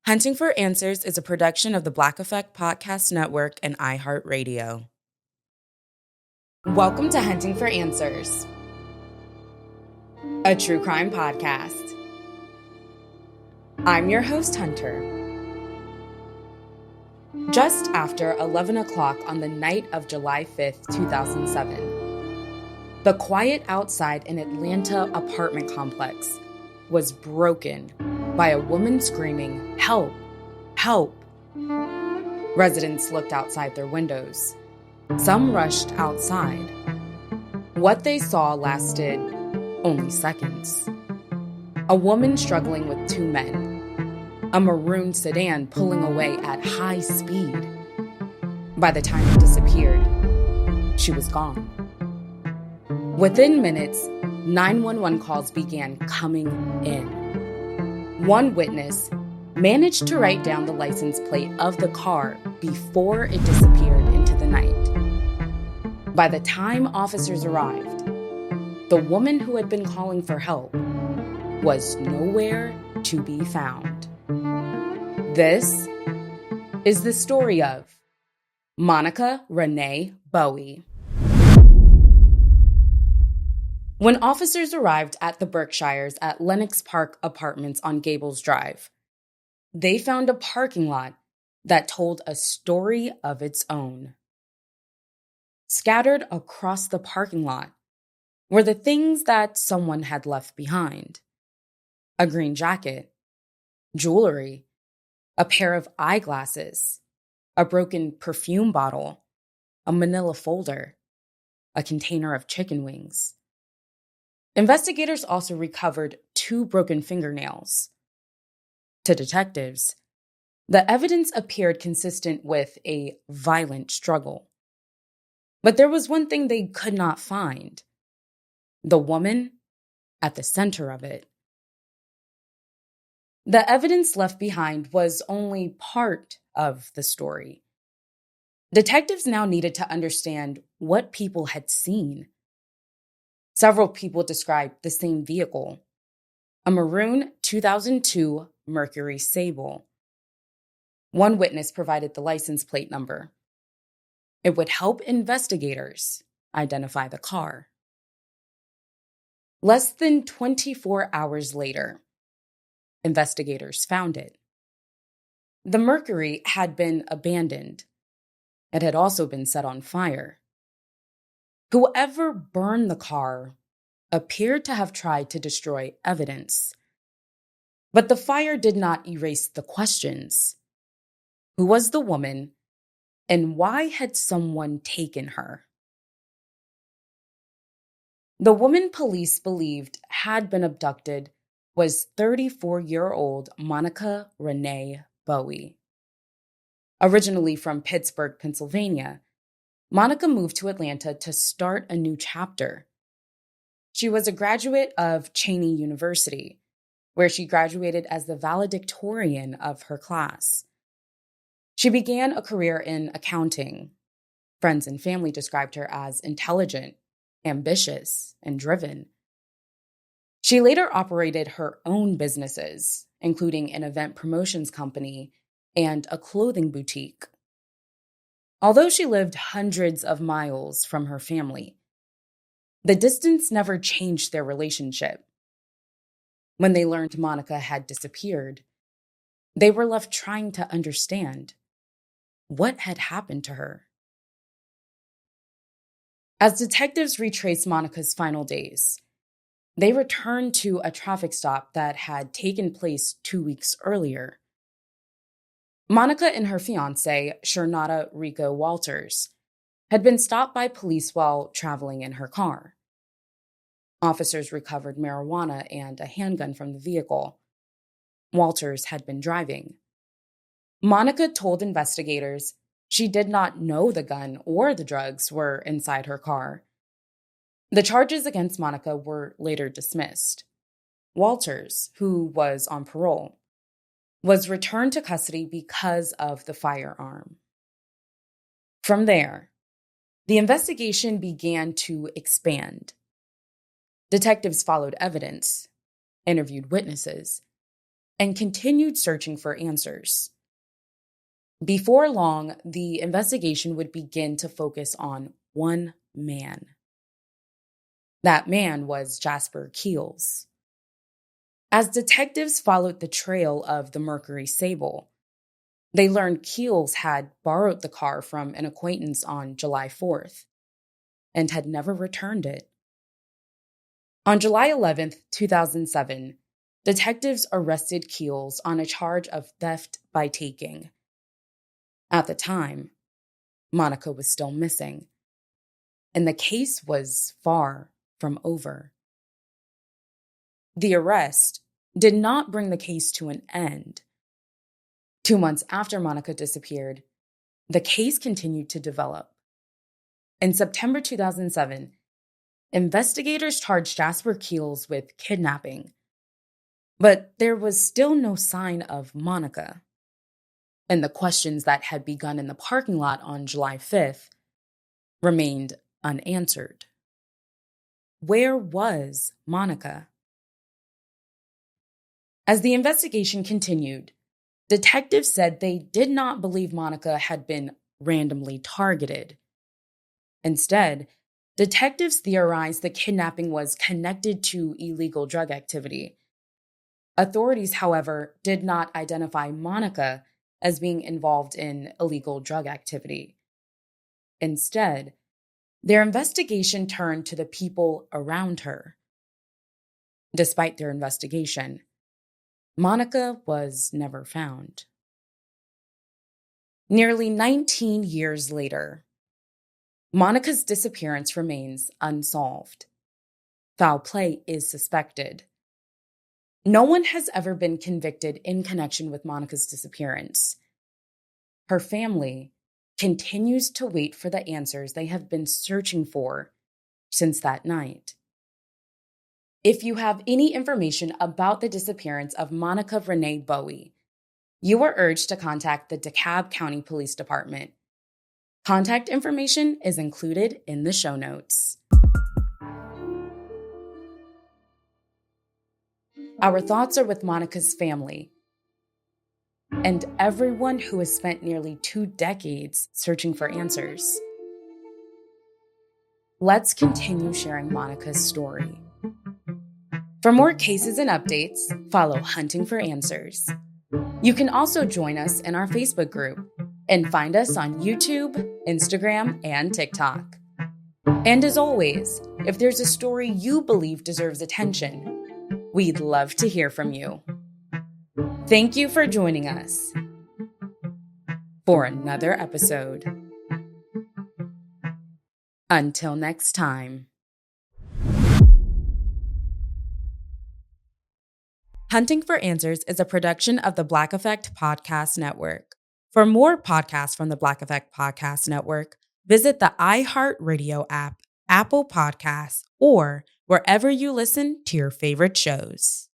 Hunting for Answers is a production of the Black Effect Podcast Network and iHeartRadio. Welcome to Hunting for Answers, a true crime podcast. I'm your host, Hunter. Just after 11 o'clock on the night of July 5th, 2007, the quiet outside an Atlanta apartment complex was broken by a woman screaming, "Help! Help!" Residents looked outside their windows. Some rushed outside. What they saw lasted only seconds. A woman struggling with two men. A maroon sedan pulling away at high speed. By the time it disappeared, she was gone. Within minutes, 911 calls began coming in. One witness managed to write down the license plate of the car before it disappeared into the night. By the time officers arrived, the woman who had been calling for help was nowhere to be found. This is the story of Monica Renee Bowie. When officers arrived at the Berkshires at Lenox Park Apartments on Gables Drive, they found a parking lot that told a story of its own. Scattered across the parking lot were the things that someone had left behind: a green jacket, jewelry, a pair of eyeglasses, a broken perfume bottle, a manila folder, a container of chicken wings. Investigators also recovered 2 broken fingernails. To detectives, the evidence appeared consistent with a violent struggle. But there was one thing they could not find: the woman at the center of it. The evidence left behind was only part of the story. Detectives now needed to understand what people had seen. Several people described the same vehicle: a maroon 2002 Mercury Sable. One witness provided the license plate number. It would help investigators identify the car. Less than 24 hours later, investigators found it. The Mercury had been abandoned. It had also been set on fire. Whoever burned the car appeared to have tried to destroy evidence. But the fire did not erase the questions. Who was the woman, and why had someone taken her? The woman police believed had been abducted was 34-year-old Monica Renee Bowie. Originally from Pittsburgh, Pennsylvania, Monica moved to Atlanta to start a new chapter. She was a graduate of Cheyney University, where she graduated as the valedictorian of her class. She began a career in accounting. Friends and family described her as intelligent, ambitious, and driven. She later operated her own businesses, including an event promotions company and a clothing boutique. Although she lived hundreds of miles from her family, the distance never changed their relationship. When they learned Monica had disappeared, they were left trying to understand what had happened to her. As detectives retraced Monica's final days, they returned to a traffic stop that had taken place 2 weeks earlier. Monica and her fiancé, Shernata Rico Walters, had been stopped by police while traveling in her car. Officers recovered marijuana and a handgun from the vehicle. Walters had been driving. Monica told investigators she did not know the gun or the drugs were inside her car. The charges against Monica were later dismissed. Walters, who was on parole, was returned to custody because of the firearm. From there, the investigation began to expand. Detectives followed evidence, interviewed witnesses, and continued searching for answers. Before long, the investigation would begin to focus on one man. That man was Jasper Keels. As detectives followed the trail of the Mercury Sable, they learned Keels had borrowed the car from an acquaintance on July 4th and had never returned it. On July 11th, 2007, detectives arrested Keels on a charge of theft by taking. At the time, Monica was still missing, and the case was far from over. The arrest did not bring the case to an end. 2 months after Monica disappeared, the case continued to develop. In September 2007, investigators charged Jasper Keels with kidnapping, but there was still no sign of Monica. And the questions that had begun in the parking lot on July 5th remained unanswered. Where was Monica? As the investigation continued, detectives said they did not believe Monica had been randomly targeted. Instead, detectives theorized the kidnapping was connected to illegal drug activity. Authorities, however, did not identify Monica as being involved in illegal drug activity. Instead, their investigation turned to the people around her. Despite their investigation, Monica was never found. Nearly 19 years later, Monica's disappearance remains unsolved. Foul play is suspected. No one has ever been convicted in connection with Monica's disappearance. Her family continues to wait for the answers they have been searching for since that night. If you have any information about the disappearance of Monica Renee Bowie, you are urged to contact the DeKalb County Police Department. Contact information is included in the show notes. Our thoughts are with Monica's family and everyone who has spent nearly 2 decades searching for answers. Let's continue sharing Monica's story. For more cases and updates, follow Hunting for Answers. You can also join us in our Facebook group and find us on YouTube, Instagram, and TikTok. And as always, if there's a story you believe deserves attention, we'd love to hear from you. Thank you for joining us for another episode. Until next time. Hunting for Answers is a production of the Black Effect Podcast Network. For more podcasts from the Black Effect Podcast Network, visit the iHeartRadio app, Apple Podcasts, or wherever you listen to your favorite shows.